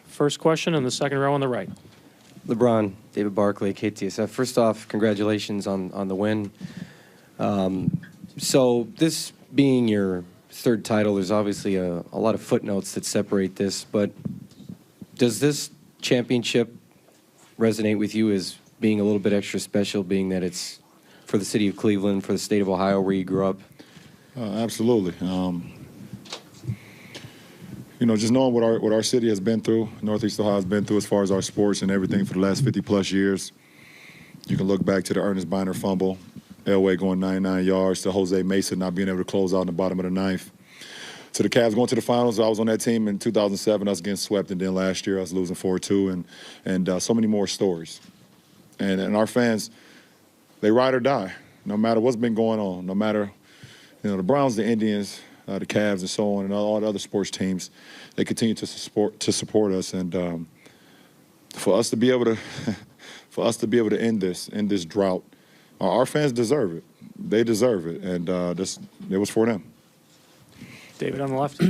First question in the second row on the right. LeBron, David Barkley, KTSF. First off, congratulations on the win. So this being your third title, there's obviously a lot of footnotes that separate this, but does this championship resonate with you as being a little bit extra special, being that it's for the city of Cleveland, for the state of Ohio where you grew up? Absolutely. You know, just knowing what our city has been through, Northeast Ohio has been through as far as our sports and everything for the last 50-plus years. You can look back to the Ernest Biner fumble, Elway going 99 yards, to Jose Mesa not being able to close out in the bottom of the ninth, to the Cavs going to the finals. I was on that team in 2007. I was getting swept, and then last year I was losing 4-2, and so many more stories. And our fans, they ride or die, no matter what's been going on, no matter, you know, the Browns, the Indians, the Cavs, and so on, and all the other sports teams, they continue to support us, and for us to be able to end this drought, our fans deserve it. They deserve it, and it was for them. David on the left.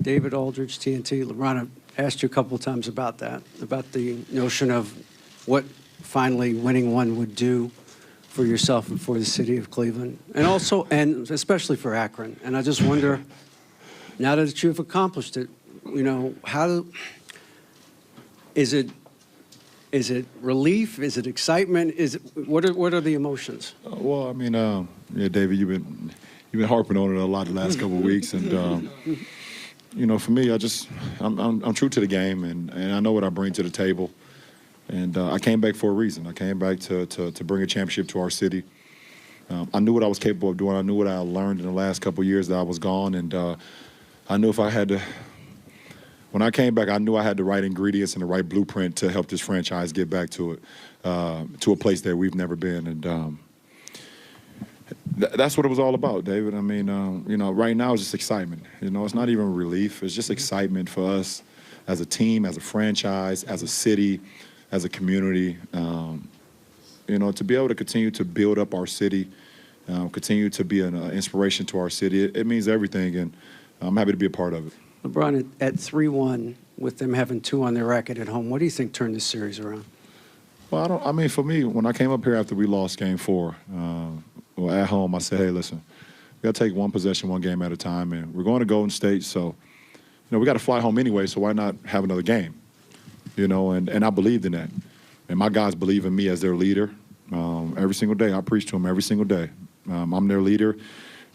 David Aldridge, TNT. LeBron, I asked you a couple of times about that, about the notion of what finally winning one would do for yourself and for the city of Cleveland, and also, and especially for Akron. And I just wonder, now that you've accomplished it, you know, is it relief? Is it excitement? What are the emotions? Well, I mean, yeah, David, you've been harping on it a lot the last couple of weeks, and you know, for me, I'm true to the game, and I know what I bring to the table. And I came back for a reason. I came back to bring a championship to our city. I knew what I was capable of doing. I knew what I learned in the last couple of years that I was gone. And I knew if I had to, when I came back, I knew I had the right ingredients and the right blueprint to help this franchise get back to it, to a place that we've never been. And that's what it was all about, David. I mean, you know, right now it's just excitement. You know, it's not even relief. It's just excitement for us as a team, as a franchise, as a city, as a community, you know, to be able to continue to build up our city, continue to be an inspiration to our city, it means everything, and I'm happy to be a part of it. LeBron, at 3-1, with them having 2 on their record at home, what do you think turned this series around? Well, I mean, for me, when I came up here after we lost Game 4, well, at home, I said, hey, listen, we got to take one possession, one game at a time, and we're going to Golden State, so, you know, we got to fly home anyway, so why not have another game? You know, and I believed in that. And my guys believe in me as their leader. Every single day, I preach to them every single day. I'm their leader,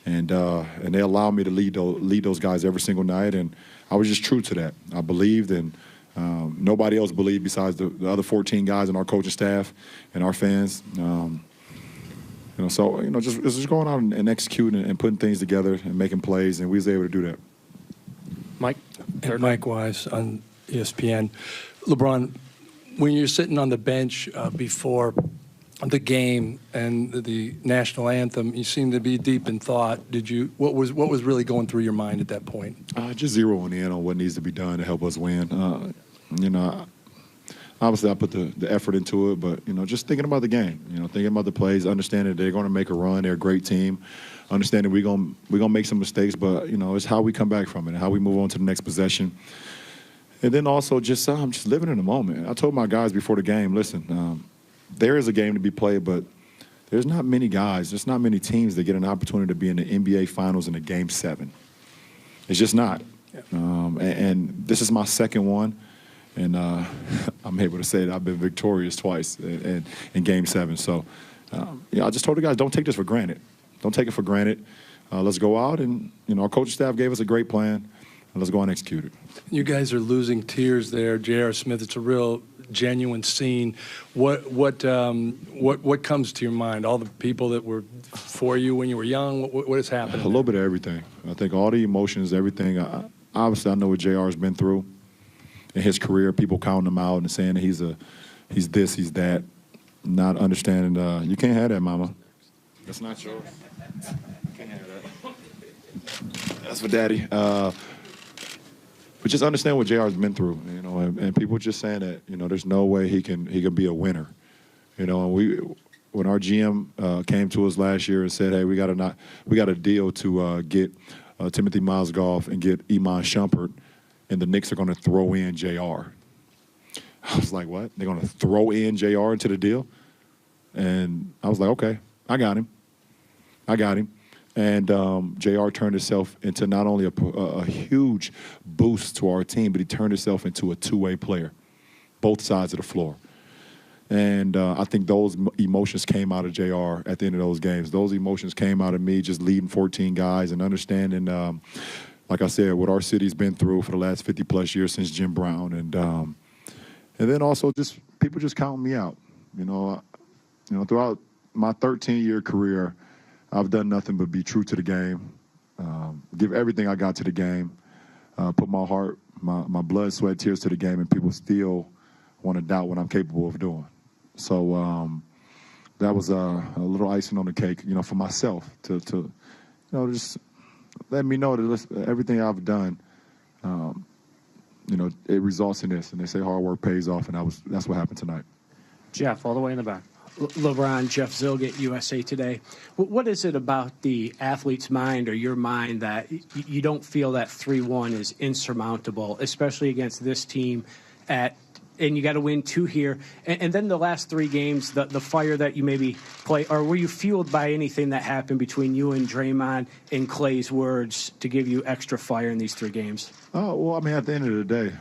and they allow me to lead those guys every single night, and I was just true to that. I believed, and nobody else believed besides the other 14 guys in our coaching staff and our fans. You know, so, you know, just going out and executing and putting things together and making plays, and we was able to do that. Mike? Mike Wise on ESPN. LeBron, when you're sitting on the bench before the game and the national anthem, you seem to be deep in thought. What was really going through your mind at that point? Just zeroing in on what needs to be done to help us win. You know, obviously I put the effort into it, but, you know, just thinking about the game, you know, thinking about the plays, understanding they're going to make a run, they're a great team, understanding we're gonna make some mistakes, but, you know, it's how we come back from it and how we move on to the next possession. And then also just living in the moment. I told my guys before the game, listen, there is a game to be played, but there's not many guys, there's not many teams that get an opportunity to be in the NBA Finals in a Game 7. It's just not. Yeah. And this is my second one, and I'm able to say that I've been victorious twice in Game 7. So, I just told the guys, don't take this for granted. Don't take it for granted. Let's go out, and, you know, our coaching staff gave us a great plan. Let's go and execute it. You guys are losing tears there, J.R. Smith. It's a real genuine scene. What comes to your mind? All the people that were for you when you were young. What has happened? A little bit of everything. I think all the emotions, everything. Obviously, I know what J.R. has been through in his career. People counting him out and saying that he's this, he's that. Not understanding. You can't have that, Mama. That's not yours. You can't have that. That's for Daddy. But just understand what JR's been through, you know, and people just saying that, you know, there's no way he can be a winner, you know. And when our GM came to us last year and said, hey, we got a deal to get Timothy Mozgov and get Iman Shumpert, and the Knicks are going to throw in JR. I was like, what? They're going to throw in JR into the deal? And I was like, okay, I got him. And JR turned himself into not only a huge boost to our team, but he turned himself into a two-way player, both sides of the floor. And I think those emotions came out of JR at the end of those games. Those emotions came out of me just leading 14 guys and understanding, like I said, what our city's been through for the last 50-plus years since Jim Brown. And then also just people just counting me out. Throughout my 13-year career, I've done nothing but be true to the game, give everything I got to the game, put my heart, my blood, sweat, tears to the game, and people still want to doubt what I'm capable of doing. So that was a little icing on the cake, for myself to just let me know that everything I've done, it results in this. And they say hard work pays off, and that's what happened tonight. Jeff, all the way in the back. LeBron, Jeff Zilgett, USA Today. What is it about the athlete's mind or your mind that you don't feel that 3-1 is insurmountable, especially against this team and you got to win 2 here. And then the last 3 games, the fire that you maybe play, or were you fueled by anything that happened between you and Draymond and Clay's words to give you extra fire in these 3 games? Oh, well, I mean, at the end of the day,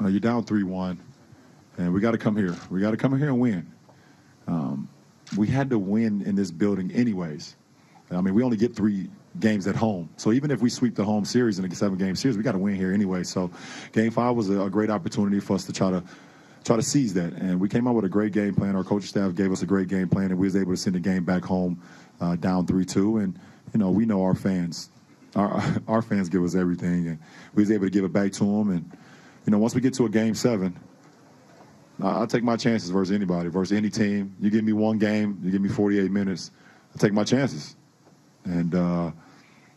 you're down 3-1, and we got to come here. We got to come here and win. We had to win in this building anyways. I mean, we only get 3 games at home. So even if we sweep the home series in a 7-game series, we got to win here anyway. So Game 5 was a great opportunity for us to try to seize that. And we came out with a great game plan. Our coaching staff gave us a great game plan, and we was able to send the game back home down 3-2. And, we know our fans. Our fans give us everything, and we was able to give it back to them. And, once we get to a Game 7, I'll take my chances versus anybody, versus any team. You give me 1 game, you give me 48 minutes, I'll take my chances. And,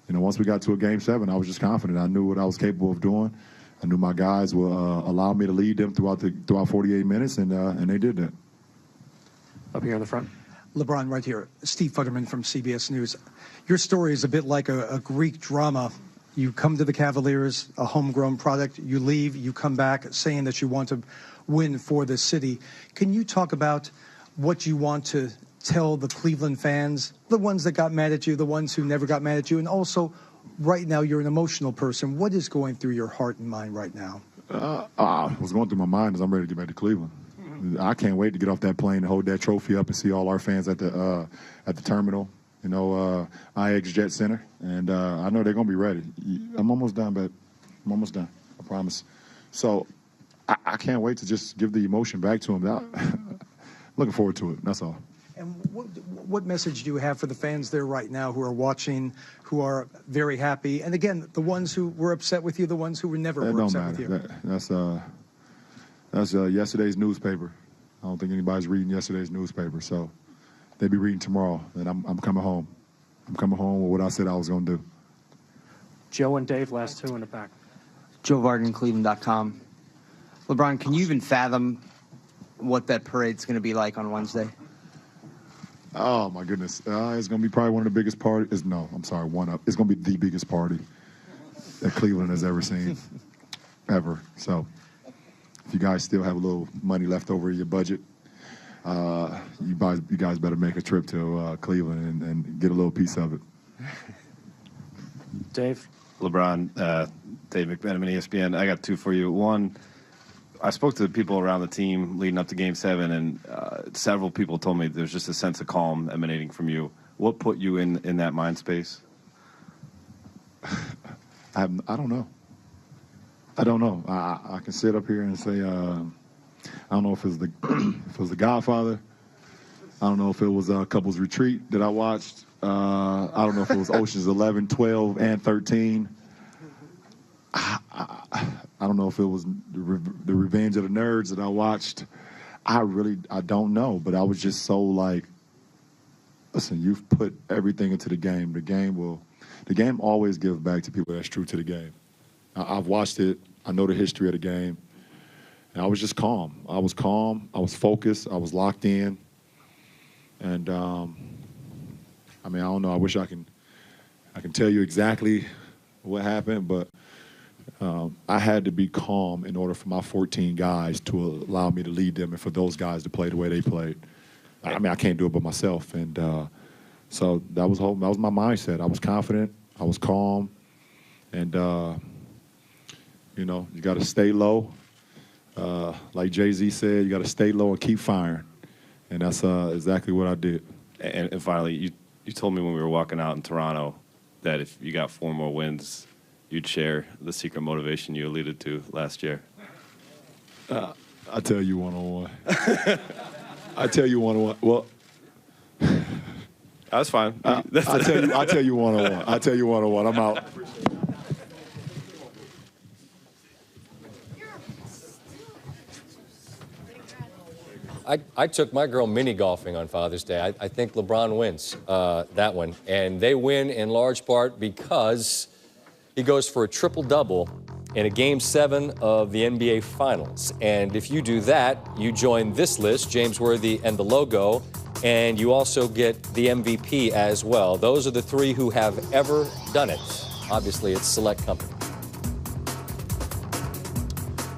once we got to a Game 7, I was just confident. I knew what I was capable of doing. I knew my guys would allow me to lead them throughout 48 minutes, and they did that. Up here in the front. LeBron, right here. Steve Futterman from CBS News. Your story is a bit like a Greek drama. You come to the Cavaliers, a homegrown product. You leave, you come back saying that you want to win for the city. Can you talk about what you want to tell the Cleveland fans, the ones that got mad at you, the ones who never got mad at you, and also right now you're an emotional person. What is going through your heart and mind right now? What's going through my mind is I'm ready to get back to Cleveland. I can't wait to get off that plane and hold that trophy up and see all our fans at the terminal, IX Jet Center. And I know they're going to be ready. I'm almost done, but I'm almost done. I promise. So I can't wait to just give the emotion back to them. Looking forward to it. That's all. And what message do you have for the fans there right now who are watching, who are very happy? And again, the ones who were upset with you, the ones who were never upset with you. That's yesterday's newspaper. I don't think anybody's reading yesterday's newspaper. So they'll be reading tomorrow. And I'm coming home. I'm coming home with what I said I was going to do. Joe and Dave, last 2 in the back. Joe Varden, Cleveland.com. LeBron, can you even fathom what that parade's going to be like on Wednesday? Oh, my goodness. It's going to be probably one of the biggest parties. No, I'm sorry, one up. It's going to be the biggest party that Cleveland has ever seen, ever. So if you guys still have a little money left over in your budget, you guys better make a trip to Cleveland and get a little piece of it. Dave? LeBron, Dave McMenamin, ESPN. I got 2 for you. One, I spoke to the people around the team leading up to Game 7, and several people told me there's just a sense of calm emanating from you. What put you in that mind space? I don't know. I don't know. I can sit up here and say I don't know if it was the Godfather. I don't know if it was Couples Retreat that I watched. I don't know if it was Oceans 11, 12, and 13. I don't know if it was the Revenge of the Nerds that I watched. I don't know. But I was just so like, listen, you've put everything into the game. The game always gives back to people that's true to the game. I've watched it. I know the history of the game. And I was just calm. I was calm. I was focused. I was locked in. And, I don't know. I wish I can tell you exactly what happened, but I had to be calm in order for my 14 guys to allow me to lead them and for those guys to play the way they played. I mean, I can't do it by myself. And so that was my mindset. I was confident. I was calm. And, you know, you got to stay low. Like Jay-Z said, you got to stay low and keep firing. And that's exactly what I did. And finally, you told me when we were walking out in Toronto that if you got 4 more wins, you'd share the secret motivation you alluded to last year. I tell you one-on-one. I tell you one-on-one. Well, that's fine. I tell you one-on-one. I tell you one-on-one. I'm out. I took my girl mini golfing on Father's Day. I think LeBron wins that one. And they win in large part because he goes for a triple-double in a Game 7 of the NBA Finals. And if you do that, you join this list, James Worthy and the logo, and you also get the MVP as well. Those are the 3 who have ever done it. Obviously, it's select company.